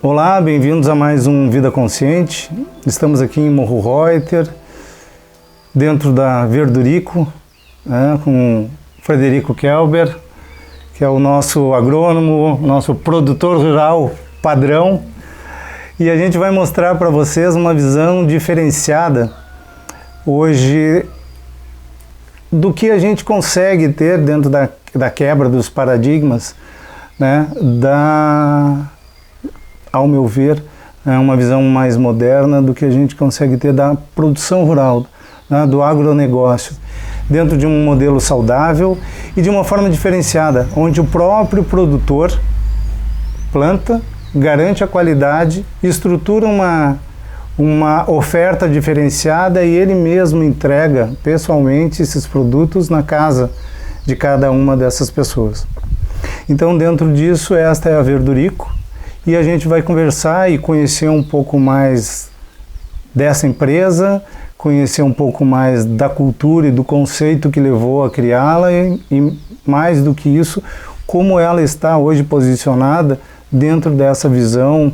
Olá, bem-vindos a mais um Vida Consciente. Estamos aqui em Morro Reuter, dentro da Verdurico, com Frederico Kelber, que é o nosso agrônomo, nosso produtor rural padrão. E a gente vai mostrar para vocês uma visão diferenciada hoje do que a gente consegue ter dentro da quebra dos paradigmas, né, ao meu ver, é uma visão mais moderna do que a gente consegue ter da produção rural, né, do agronegócio, dentro de um modelo saudável e de uma forma diferenciada, onde o próprio produtor planta, garante a qualidade, estrutura uma oferta diferenciada e ele mesmo entrega pessoalmente esses produtos na casa de cada uma dessas pessoas. Então, dentro disso, esta é a Verdurico, e a gente vai conversar e conhecer um pouco mais dessa empresa, conhecer um pouco mais da cultura e do conceito que levou a criá-la e mais do que isso, como ela está hoje posicionada dentro dessa visão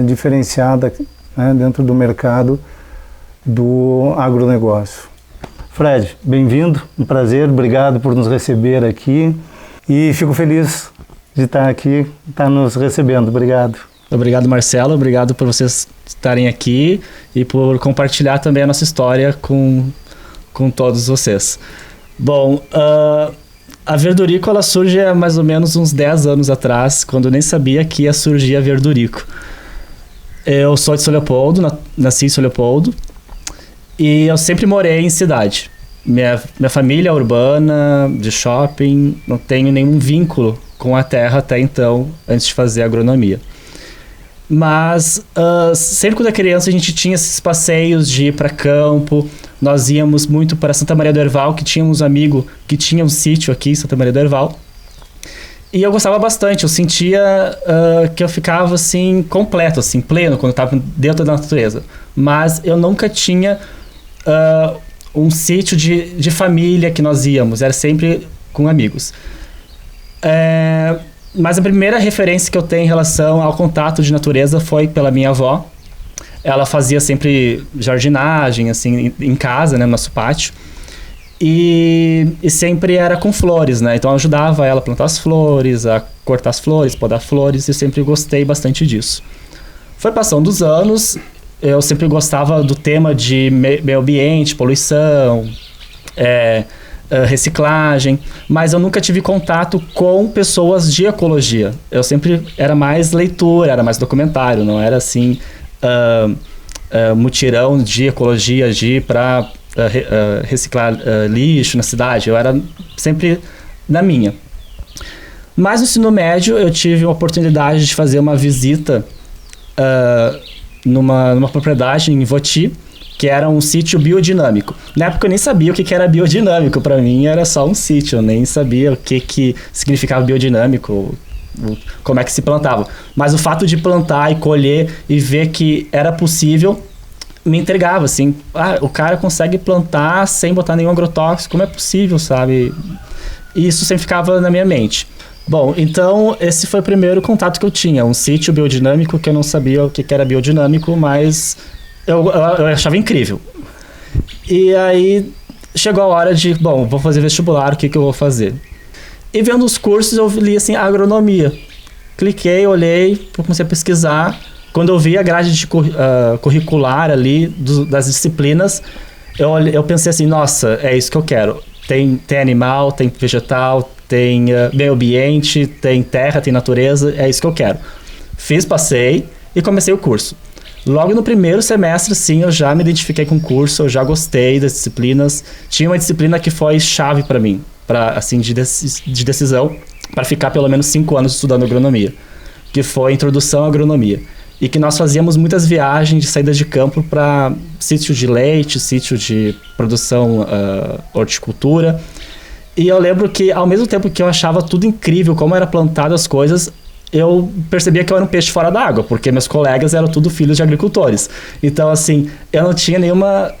diferenciada, né, dentro do mercado do agronegócio. Fred, bem-vindo, um prazer, obrigado por nos receber aqui e fico feliz de estar aqui, estar nos recebendo. Obrigado. Obrigado, Marcelo. Obrigado por vocês estarem aqui e por compartilhar também a nossa história com todos vocês. Bom, a Verdurico ela surge há mais ou menos uns 10 anos atrás, quando eu nem sabia que ia surgir a Verdurico. Eu sou de São Leopoldo, nasci em São Leopoldo e eu sempre morei em cidade. Minha família é urbana, de shopping, não tenho nenhum vínculo com a terra até então, antes de fazer agronomia. Mas sempre quando era criança a gente tinha esses passeios de ir para campo, nós íamos muito para Santa Maria do Herval, que tínhamos um amigo que tinha um sítio aqui em Santa Maria do Herval. E eu gostava bastante, eu sentia que eu ficava assim, completo, assim, pleno, quando eu estava dentro da natureza. Mas eu nunca tinha um sítio de família que nós íamos, era sempre com amigos. Mas a primeira referência que eu tenho em relação ao contato de natureza foi pela minha avó. Ela fazia sempre jardinagem, assim, em casa, né, no nosso pátio. E sempre era com flores, né? Então eu ajudava ela a plantar as flores, a cortar as flores, podar flores, e sempre gostei bastante disso. Foi passando os anos, eu sempre gostava do tema de meio ambiente, poluição, reciclagem, mas eu nunca tive contato com pessoas de ecologia. Eu sempre era mais leitura, era mais documentário, não era assim mutirão de ecologia, de ir para reciclar lixo na cidade. Eu era sempre na minha. Mas no ensino médio eu tive a oportunidade de fazer uma visita numa propriedade em Voti, que era um sítio biodinâmico. Na época eu nem sabia o que era biodinâmico, para mim era só um sítio, eu nem sabia o que significava biodinâmico, como é que se plantava. Mas o fato de plantar e colher e ver que era possível me entregava, assim, o cara consegue plantar sem botar nenhum agrotóxico, como é possível, sabe? E isso sempre ficava na minha mente. Bom, então esse foi o primeiro contato que eu tinha, um sítio biodinâmico, que eu não sabia o que era biodinâmico, mas eu achava incrível. E aí chegou a hora de, bom, vou fazer vestibular, o que eu vou fazer? E vendo os cursos eu li assim, agronomia. Cliquei, olhei, comecei a pesquisar. Quando eu vi a grade curricular ali das disciplinas, eu pensei assim, nossa, é isso que eu quero. Tem animal, tem vegetal, tem meio ambiente, tem terra, tem natureza, é isso que eu quero. Passei e comecei o curso. Logo no primeiro semestre, sim, eu já me identifiquei com o curso, eu já gostei das disciplinas. Tinha uma disciplina que foi chave para mim, assim, de decisão, para ficar pelo menos 5 anos estudando agronomia, que foi a Introdução à Agronomia. E que nós fazíamos muitas viagens de saídas de campo para sítio de leite, sítio de produção horticultura. E eu lembro que, ao mesmo tempo que eu achava tudo incrível, como era plantado as coisas, eu percebia que eu era um peixe fora d'água, porque meus colegas eram tudo filhos de agricultores. Então, assim, eu não tinha nenhuma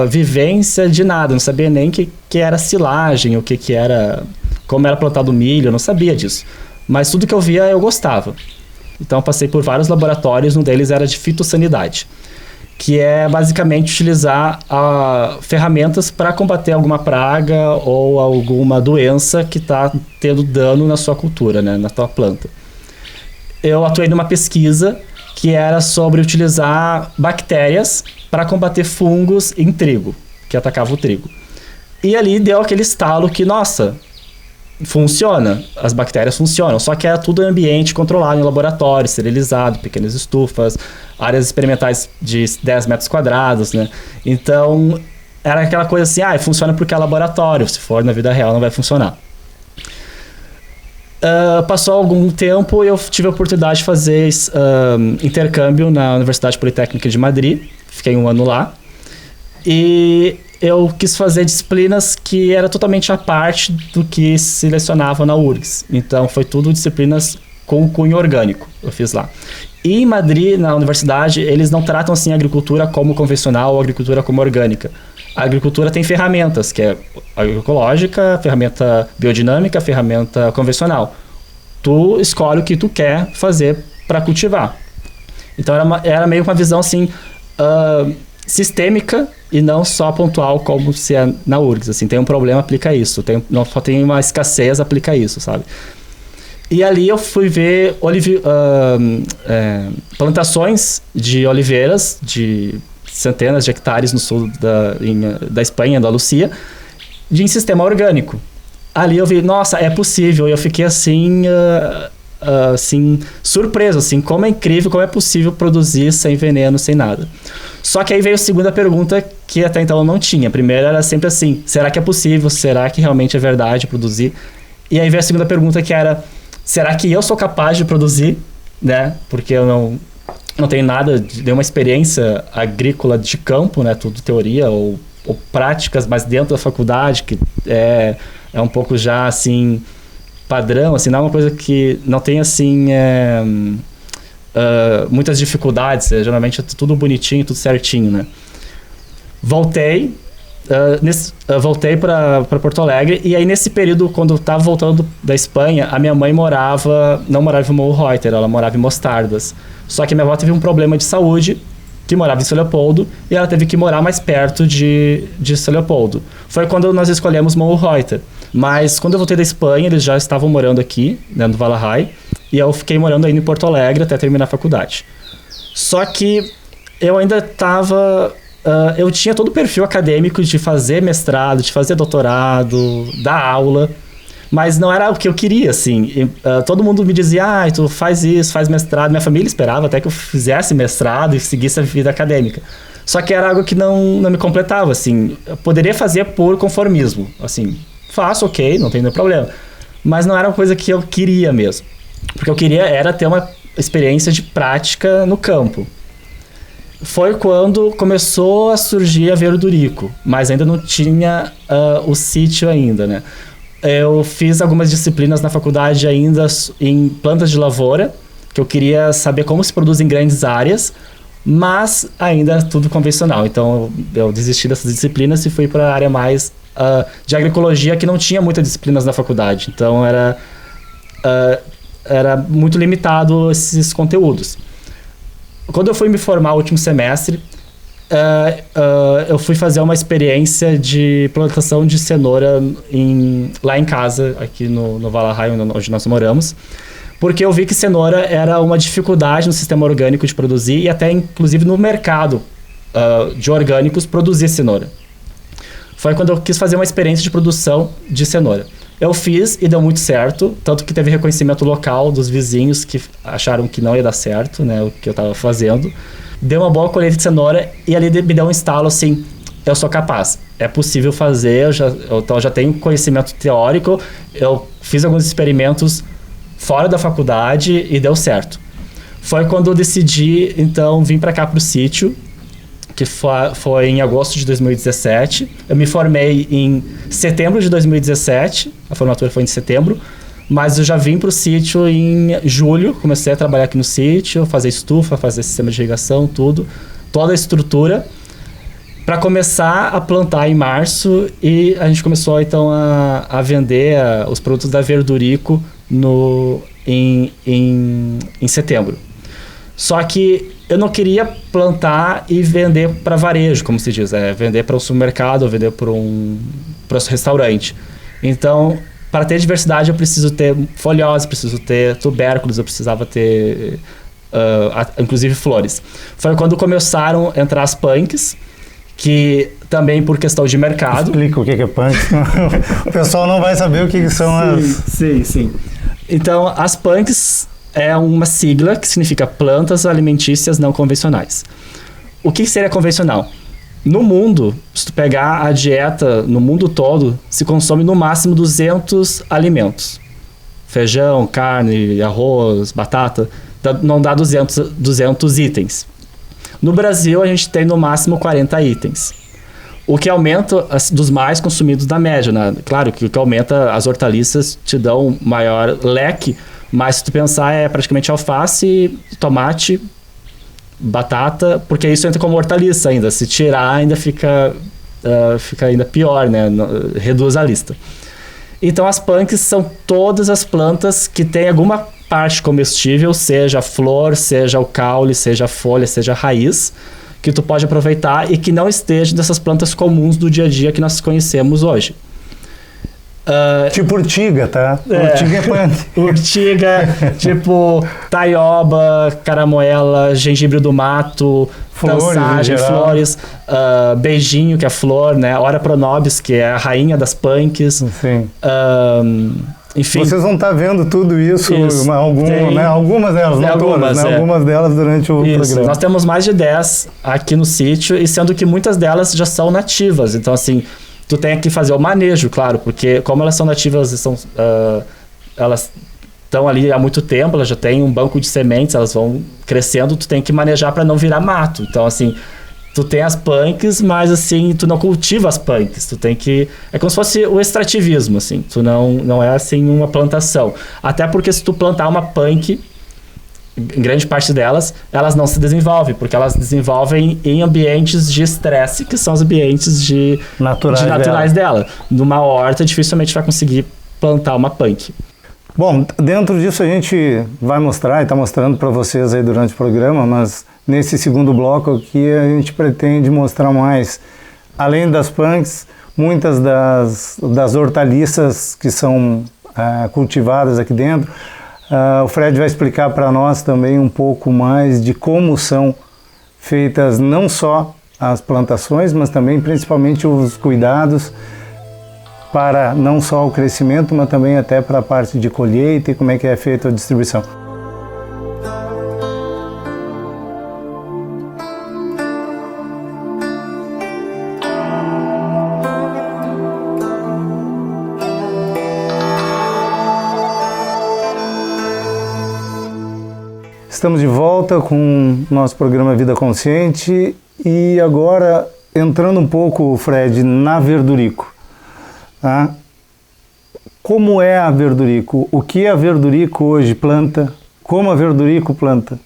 vivência de nada, não sabia nem que era silagem, o que era, como era plantado milho, eu não sabia disso. Mas tudo que eu via, eu gostava. Então eu passei por vários laboratórios, um deles era de fitossanidade, que é basicamente utilizar ferramentas para combater alguma praga ou alguma doença que está tendo dano na sua cultura, né, na sua planta. Eu atuei numa pesquisa que era sobre utilizar bactérias para combater fungos em trigo, que atacava o trigo. E ali deu aquele estalo que, nossa, funciona, as bactérias funcionam, só que era tudo em ambiente controlado, em laboratório, esterilizado, pequenas estufas, áreas experimentais de 10 metros quadrados, né? Então, era aquela coisa assim, funciona porque é laboratório, se for na vida real não vai funcionar. Passou algum tempo e eu tive a oportunidade de fazer intercâmbio na Universidade Politécnica de Madrid, fiquei 1 ano lá, e eu quis fazer disciplinas que era totalmente à parte do que se lecionava na URGS. Então, foi tudo disciplinas com cunho orgânico, eu fiz lá. E em Madrid, na universidade, eles não tratam assim a agricultura como convencional ou a agricultura como orgânica. A agricultura tem ferramentas, que é agroecológica, ferramenta biodinâmica, ferramenta convencional. Tu escolhe o que tu quer fazer para cultivar. Então, era meio uma visão assim, sistêmica e não só pontual como se é na URGS. Assim, tem um problema, aplica isso. Tem uma escassez, aplica isso, sabe? E ali eu fui ver plantações de oliveiras de centenas de hectares no sul da Espanha, Andalucia, em sistema orgânico. Ali eu vi, nossa, é possível. E eu fiquei assim surpreso, assim, como é incrível, como é possível produzir sem veneno, sem nada. Só que aí veio a segunda pergunta que até então eu não tinha. A primeira era sempre assim, será que é possível? Será que realmente é verdade produzir? E aí veio a segunda pergunta que era, será que eu sou capaz de produzir? Né? Porque eu não tenho nada, nenhuma experiência agrícola de campo, né? Tudo teoria ou práticas, mas dentro da faculdade, que é um pouco já, assim, padrão, assim, não é uma coisa que não tem, assim, muitas dificuldades, geralmente é tudo bonitinho, tudo certinho, né? Voltei para Porto Alegre, e aí nesse período, quando eu estava voltando da Espanha, a minha mãe não morava em Morro Reuter, ela morava em Mostardas. Só que minha avó teve um problema de saúde, que morava em São Leopoldo, e ela teve que morar mais perto de São Leopoldo. Foi quando nós escolhemos Morro Reuter. Mas quando eu voltei da Espanha, eles já estavam morando aqui, né, no Valahai, e eu fiquei morando ainda em Porto Alegre até terminar a faculdade. Só que eu ainda estava... eu tinha todo o perfil acadêmico de fazer mestrado, de fazer doutorado, dar aula, mas não era o que eu queria, assim. Todo mundo me dizia, tu faz isso, faz mestrado. Minha família esperava até que eu fizesse mestrado e seguisse a vida acadêmica. Só que era algo que não me completava, assim. Eu poderia fazer por conformismo, assim. Faço, ok, não tem nenhum problema. Mas não era uma coisa que eu queria mesmo. Porque eu queria era ter uma experiência de prática no campo. Foi quando começou a surgir a Verdurico, mas ainda não tinha o sítio ainda, né? Eu fiz algumas disciplinas na faculdade ainda em plantas de lavoura, que eu queria saber como se produz em grandes áreas, mas ainda tudo convencional. Então eu desisti dessas disciplinas e fui para a área mais de agroecologia, que não tinha muitas disciplinas na faculdade. Então era muito limitado esses conteúdos. Quando eu fui me formar no último semestre, eu fui fazer uma experiência de plantação de cenoura lá em casa, aqui no Valahai, onde nós moramos, porque eu vi que cenoura era uma dificuldade no sistema orgânico de produzir e até, inclusive, no mercado de orgânicos produzir cenoura. Foi quando eu quis fazer uma experiência de produção de cenoura. Eu fiz e deu muito certo, tanto que teve reconhecimento local dos vizinhos que acharam que não ia dar certo, né, o que eu estava fazendo. Deu uma boa colheita de cenoura e ali me deu um estalo assim, eu sou capaz, é possível fazer, eu já tenho conhecimento teórico, eu fiz alguns experimentos fora da faculdade e deu certo. Foi quando eu decidi, então, vir para cá para o sítio, que foi em agosto de 2017. Eu me formei em setembro de 2017, a formatura foi em setembro, mas eu já vim para o sítio em julho, comecei a trabalhar aqui no sítio, fazer estufa, fazer sistema de irrigação, toda a estrutura, para começar a plantar em março, e a gente começou então a vender os produtos da Verdurico em setembro. Só que eu não queria plantar e vender para varejo, como se diz, vender para um supermercado ou vender para um restaurante. Então, para ter diversidade, eu preciso ter folhose, preciso ter tubérculos, eu precisava ter, inclusive, flores. Foi quando começaram a entrar as punks, que também por questão de mercado... Explica o que é punk. O pessoal não vai saber o que são as... Sim. Então, as punks é uma sigla que significa plantas alimentícias não convencionais. O que seria convencional? No mundo, se tu pegar a dieta no mundo todo, se consome no máximo 200 alimentos. Feijão, carne, arroz, batata, não dá 200 itens. No Brasil, a gente tem no máximo 40 itens. O que aumenta dos mais consumidos da média, né? Claro que o que aumenta, as hortaliças te dão um maior leque, mas se tu pensar é praticamente alface, tomate, batata, porque isso entra como hortaliça ainda. Se tirar ainda fica ainda pior, né? Reduz a lista. Então as punks são todas as plantas que têm alguma parte comestível, seja a flor, seja o caule, seja a folha, seja a raiz, que tu pode aproveitar e que não esteja dessas plantas comuns do dia a dia que nós conhecemos hoje. Tipo urtiga, tá? Urtiga é punk. Urtiga, tipo taioba, caramoela, gengibre do mato, tansagem, flores, beijinho, que é flor, né? Ora pronobis, que é a rainha das punks. Sim. Enfim. Vocês vão estar vendo tudo isso, né? Algumas delas, não todas, né? Algumas delas durante o programa. Nós temos mais de 10 aqui no sítio, e sendo que muitas delas já são nativas. Então, assim, tu tem que fazer o manejo, claro, porque como elas são nativas, elas estão ali há muito tempo, elas já têm um banco de sementes, elas vão crescendo, tu tem que manejar para não virar mato. Então, assim, tu tem as punks, mas assim, tu não cultiva as punks, tu tem que... É como se fosse o extrativismo, assim, tu não é assim uma plantação. Até porque se tu plantar uma punk, em grande parte delas, elas não se desenvolvem, porque elas desenvolvem em ambientes de estresse, que são os ambientes naturais dela. Numa horta, dificilmente vai conseguir plantar uma punk. Bom, dentro disso a gente vai mostrar, e está mostrando para vocês aí durante o programa, mas nesse segundo bloco aqui a gente pretende mostrar mais, além das punks, muitas das hortaliças que são cultivadas aqui dentro. O Fred vai explicar para nós também um pouco mais de como são feitas não só as plantações, mas também principalmente os cuidados para não só o crescimento, mas também até para a parte de colheita e como é que é feita a distribuição. Estamos de volta com o nosso programa Vida Consciente e agora entrando um pouco, Fred, na Verdurico. Tá? Como é a Verdurico? O que a Verdurico hoje planta? Como a Verdurico planta?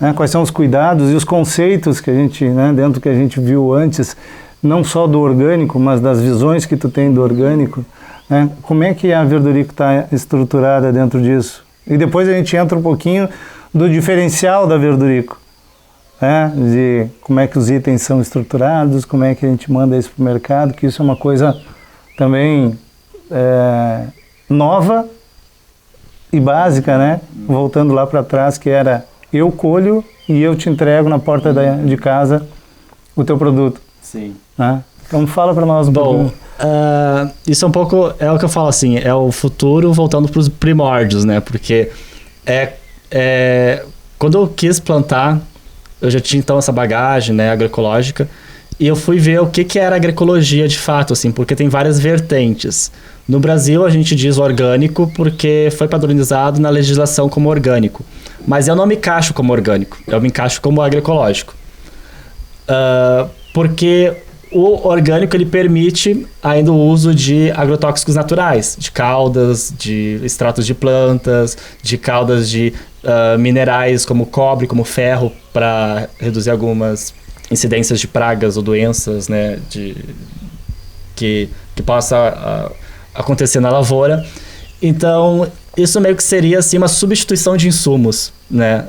Né? Quais são os cuidados e os conceitos que a gente, né, dentro que a gente viu antes, não só do orgânico, mas das visões que tu tem do orgânico, né? Como é que a Verdurico está estruturada dentro disso? E depois a gente entra um pouquinho do diferencial da Verdurico, né? De como é que os itens são estruturados, como é que a gente manda isso para o mercado, que isso é uma coisa também nova e básica, né? Voltando lá para trás, que era eu colho e eu te entrego na porta de casa o teu produto. Sim. Né? Então fala para nós um pouco. Isso é um pouco, é o que eu falo assim, é o futuro voltando para os primórdios, né? Porque quando eu quis plantar, eu já tinha então essa bagagem, né, agroecológica, e eu fui ver o que era agroecologia de fato, assim, porque tem várias vertentes. No Brasil a gente diz orgânico porque foi padronizado na legislação como orgânico, mas eu não me encaixo como orgânico, eu me encaixo como agroecológico. Porque o orgânico ele permite ainda o uso de agrotóxicos naturais, de caudas, de extratos de plantas, de caudas de minerais como cobre, como ferro, para reduzir algumas incidências de pragas ou doenças, né, que possa acontecer na lavoura. Então, Isso meio que seria assim, uma substituição de insumos, né?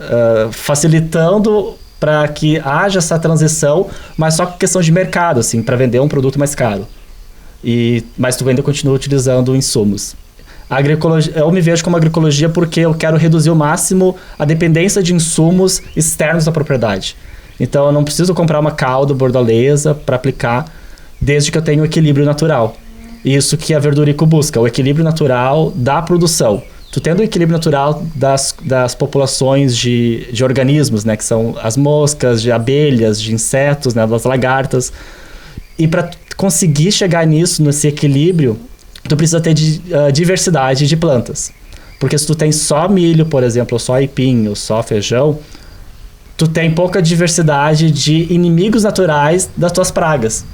Facilitando para que haja essa transição, mas só com questão de mercado, assim, para vender um produto mais caro. Mas tu ainda continua utilizando insumos. Eu me vejo como agroecologia porque eu quero reduzir ao máximo a dependência de insumos externos à propriedade. Então eu não preciso comprar uma calda bordaleza para aplicar, desde que eu tenha o equilíbrio natural. Isso que a Verdurico busca, o equilíbrio natural da produção. Tu tendo o equilíbrio natural das populações de organismos, né, que são as moscas, de abelhas, de insetos, né, das lagartas. E para conseguir chegar nesse equilíbrio, tu precisa ter diversidade de plantas. Porque se tu tem só milho, por exemplo, ou só aipim, ou só feijão, tu tem pouca diversidade de inimigos naturais das tuas pragas.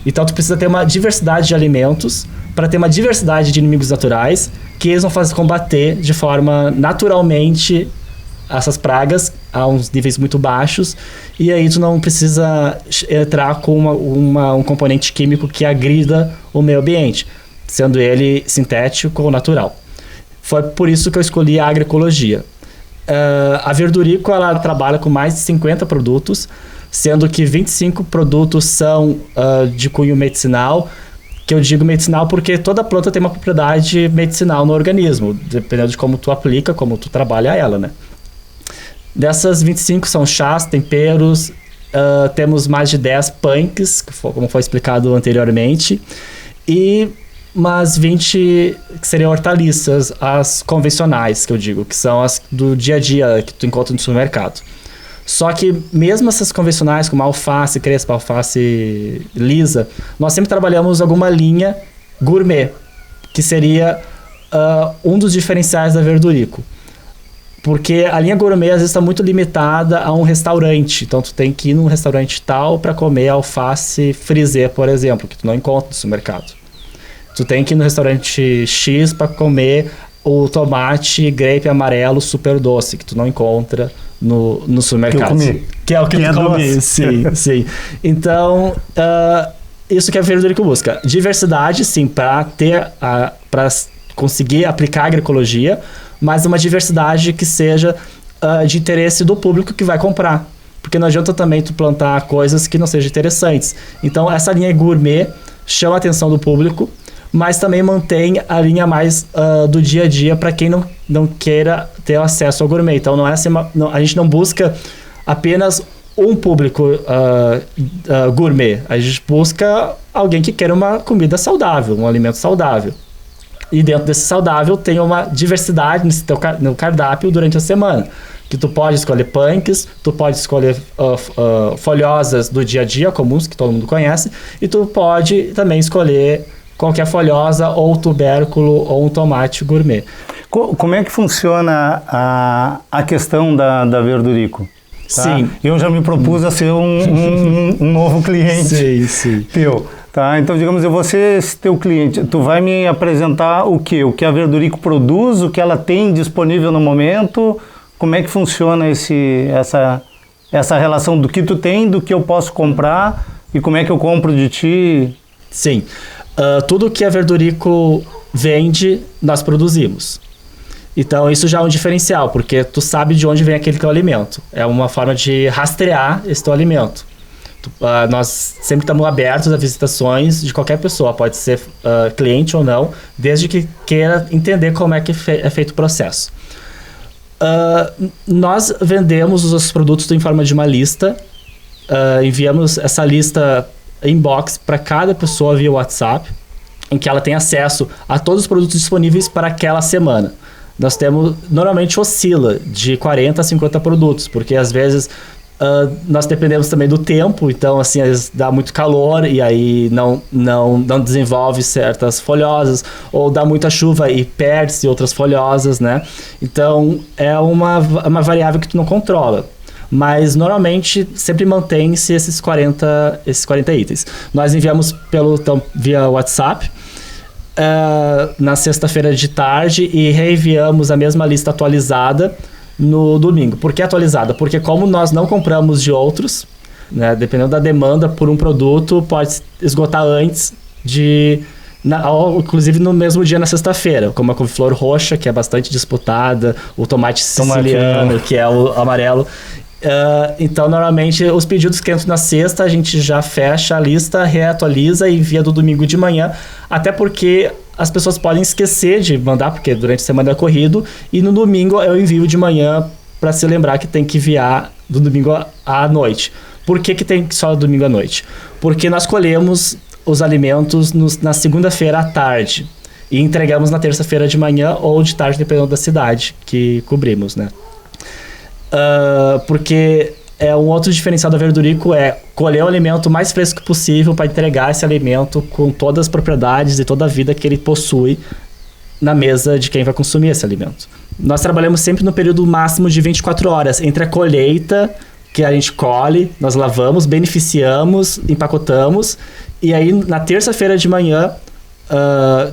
Então tu precisa ter uma diversidade de alimentos para ter uma diversidade de inimigos naturais que eles vão combater de forma naturalmente essas pragas a uns níveis muito baixos, e aí tu não precisa entrar com um componente químico que agrida o meio ambiente, sendo ele sintético ou natural. Foi por isso que eu escolhi a agroecologia. A Verdurico, ela trabalha com mais de 50 produtos, sendo que 25 produtos são de cunho medicinal, que eu digo medicinal porque toda planta tem uma propriedade medicinal no organismo, dependendo de como tu aplica, como tu trabalha ela, né? Dessas 25 são chás, temperos, temos mais de 10 punks, como foi explicado anteriormente, e umas 20 que seriam hortaliças, as convencionais, que eu digo, que são as do dia a dia que tu encontra no supermercado. Só que mesmo essas convencionais, como alface crespa, alface lisa, nós sempre trabalhamos alguma linha gourmet, que seria um dos diferenciais da Verdurico. Porque a linha gourmet às vezes está muito limitada a um restaurante. Então tu tem que ir num restaurante tal para comer alface frisée, por exemplo, que tu não encontra no supermercado. Tu tem que ir no restaurante X para comer o tomate grape amarelo super doce, que tu não encontra no supermercado. Que é o que tu comi. Sim, sim. Então, isso que a Verdurico busca. Diversidade, sim, para conseguir aplicar a agroecologia, mas uma diversidade que seja de interesse do público que vai comprar. Porque não adianta também tu plantar coisas que não sejam interessantes. Então, essa linha gourmet chama a atenção do público, mas também mantém a linha mais do dia a dia para quem não queira ter acesso ao gourmet. Então, não é assim, a gente não busca apenas um público gourmet. A gente busca alguém que queira uma comida saudável, um alimento saudável. E dentro desse saudável tem uma diversidade no cardápio durante a semana. Que tu pode escolher punks, tu pode escolher folhosas do dia a dia, comuns, que todo mundo conhece, e tu pode também escolher qualquer folhosa, ou tubérculo, ou um tomate gourmet. Como é que funciona a questão da Verdurico? Tá? Sim. Eu já me propus a ser um novo cliente teu. Tá? Então, digamos, eu vou ser esse teu cliente. Tu vai me apresentar o quê? O que a Verdurico produz, o que ela tem disponível no momento? Como é que funciona essa relação do que tu tem, do que eu posso comprar e como é que eu compro de ti? Sim. Tudo que a Verdurico vende, nós produzimos. Então, isso já é um diferencial, porque tu sabe de onde vem aquele teu alimento. É uma forma de rastrear esse teu alimento. Nós sempre estamos abertos a visitações de qualquer pessoa, pode ser cliente ou não, desde que queira entender como é que é feito o processo. Nós vendemos os nossos produtos em forma de uma lista, enviamos essa lista inbox para cada pessoa via WhatsApp, em que ela tem acesso a todos os produtos disponíveis para aquela semana. Nós temos, normalmente oscila de 40 a 50 produtos, porque às vezes nós dependemos também do tempo, então assim, às vezes dá muito calor e aí não desenvolve certas folhosas, ou dá muita chuva e perde-se outras folhosas, né? Então é uma variável que tu não controla. Mas normalmente sempre mantém-se esses 40 itens. Nós enviamos via WhatsApp na sexta-feira de tarde e reenviamos a mesma lista atualizada no domingo. Por que atualizada? Porque como nós não compramos de outros, né, dependendo da demanda por um produto, pode esgotar antes Inclusive no mesmo dia, na sexta-feira, como a couve-flor roxa, que é bastante disputada, o tomate siciliano, que é o amarelo. Então, normalmente, os pedidos que entram na sexta, a gente já fecha a lista, reatualiza e envia do domingo de manhã, até porque as pessoas podem esquecer de mandar, porque durante a semana é corrido, e no domingo eu envio de manhã para se lembrar que tem que enviar do domingo à noite. Por que tem só domingo à noite? Porque nós colhemos os alimentos na segunda-feira à tarde e entregamos na terça-feira de manhã ou de tarde, dependendo da cidade que cobrimos, né? Porque um outro diferencial da Verdurico é colher o alimento mais fresco possível para entregar esse alimento com todas as propriedades e toda a vida que ele possui na mesa de quem vai consumir esse alimento. Nós trabalhamos sempre no período máximo de 24 horas entre a colheita, que a gente colhe, nós lavamos, beneficiamos, empacotamos, e aí na terça-feira de manhã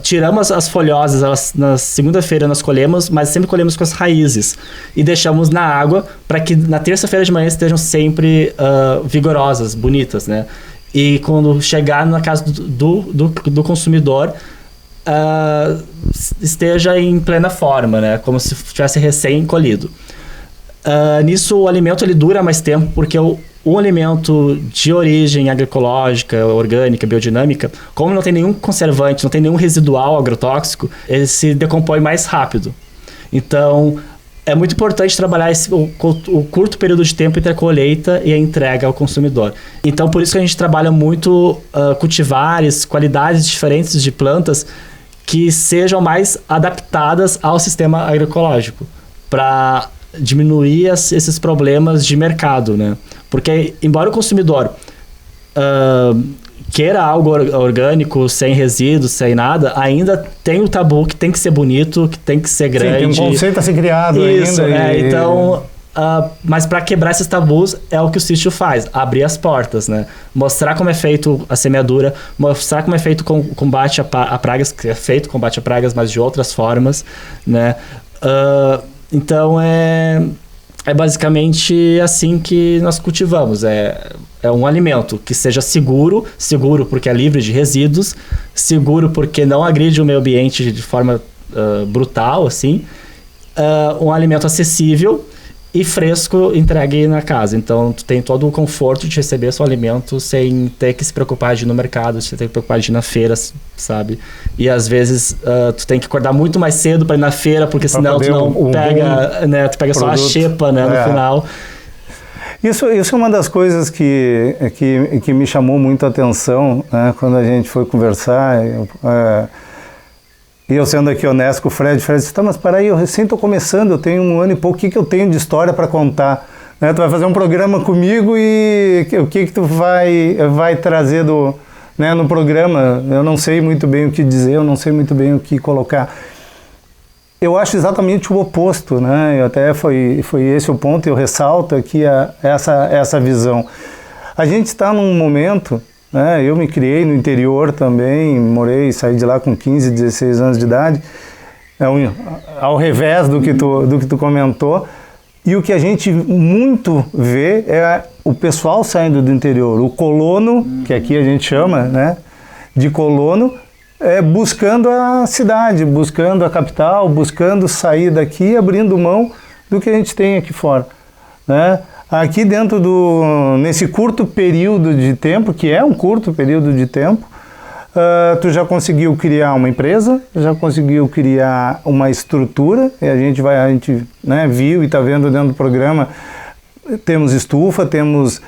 tiramos as folhosas, na segunda-feira nós colhemos, mas sempre colhemos com as raízes e deixamos na água para que na terça-feira de manhã estejam sempre vigorosas, bonitas, né? E quando chegar na casa do consumidor, esteja em plena forma, né? Como se tivesse recém-colhido. Nisso o alimento ele dura mais tempo, porque o alimento de origem agroecológica, orgânica, biodinâmica, como não tem nenhum conservante, não tem nenhum residual agrotóxico, ele se decompõe mais rápido. Então, é muito importante trabalhar o curto período de tempo entre a colheita e a entrega ao consumidor. Então, por isso que a gente trabalha muito cultivares, qualidades diferentes de plantas que sejam mais adaptadas ao sistema agroecológico, para diminuir esses problemas de mercado, né? Porque, embora o consumidor queira algo orgânico, sem resíduos, sem nada, ainda tem o tabu que tem que ser bonito, que tem que ser grande. Sim, tem um conceito a ser criado isso, ainda. Então, mas para quebrar esses tabus é o que o sítio faz, abrir as portas, né? Mostrar como é feito a semeadura, mostrar como é feito o combate a pragas, que é feito combate a pragas, mas de outras formas, né? Então, é basicamente assim que nós cultivamos. É um alimento que seja seguro porque é livre de resíduos, seguro porque não agride o meio ambiente de forma brutal, assim, um alimento acessível e fresco entregue na casa. Então, tu tem todo o conforto de receber seu alimento sem ter que se preocupar de ir no mercado, sem ter que se preocupar de ir na feira, sabe? E às vezes tu tem que acordar muito mais cedo para ir na feira, porque senão tu não pega, né? Tu pega produto, só a xepa, né, no final. Isso é uma das coisas que me chamou muito a atenção, né, quando a gente foi conversar. E eu sendo aqui honesto com o Fred disse, tá, mas peraí, eu recém estou começando, eu tenho 1 ano e pouco, o que eu tenho de história para contar? Né, tu vai fazer um programa comigo e o que tu vai trazer no programa? Eu não sei muito bem o que dizer, eu não sei muito bem o que colocar. Eu acho exatamente o oposto, né? E até foi esse o ponto, eu ressalto aqui essa visão. A gente está num momento, né? Eu me criei no interior também, saí de lá com 15, 16 anos de idade, ao revés do que tu comentou, e o que a gente muito vê é o pessoal saindo do interior, o colono, que aqui a gente chama, né, de colono, buscando a cidade, buscando a capital, buscando sair daqui, abrindo mão do que a gente tem aqui fora, né? Aqui dentro nesse curto período de tempo, que é um curto período de tempo, tu já conseguiu criar uma empresa, já conseguiu criar uma estrutura, e a gente né, viu e está vendo dentro do programa, temos estufa, temos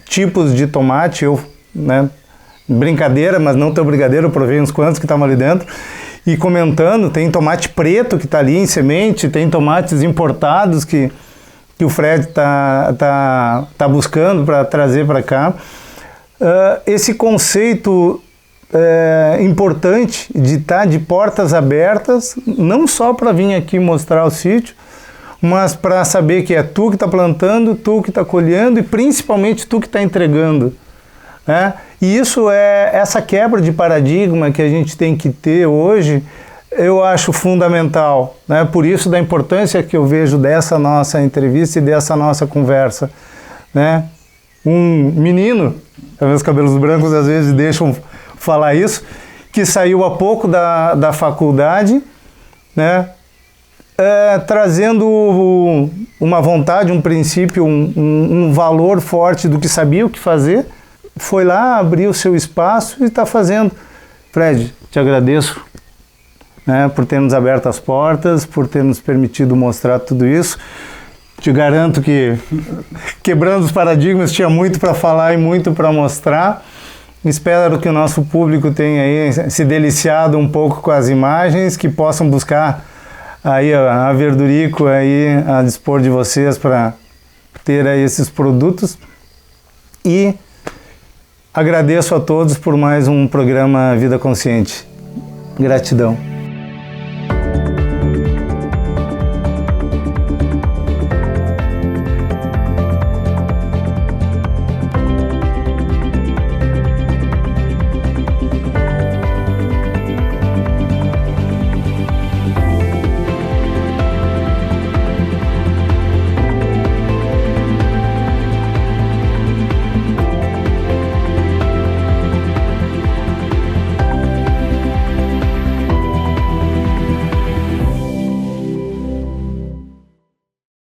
tipos de tomate, né, brincadeira, mas não tão brincadeira, eu provei uns quantos que estavam ali dentro, e comentando, tem tomate preto que está ali em semente, tem tomates importados que o Fred tá buscando para trazer para cá. Esse conceito importante de estar de portas abertas, não só para vir aqui mostrar o sítio, mas para saber que é tu que está plantando, tu que está colhendo e principalmente tu que está entregando. Né? E isso essa quebra de paradigma que a gente tem que ter hoje, eu acho fundamental, né? Por isso da importância que eu vejo dessa nossa entrevista e dessa nossa conversa, né? Um menino, os cabelos brancos às vezes deixam falar isso, que saiu há pouco da faculdade, né? Trazendo uma vontade, um princípio, um valor forte do que sabia o que fazer, foi lá, abriu o seu espaço e está fazendo. Fred, te agradeço, né, por ter nos aberto as portas, por ter nos permitido mostrar tudo isso. Te garanto que, quebrando os paradigmas, tinha muito para falar e muito para mostrar. Espero que o nosso público tenha aí se deliciado um pouco com as imagens, que possam buscar aí a Verdurico aí a dispor de vocês para ter aí esses produtos. E agradeço a todos por mais um programa Vida Consciente. Gratidão.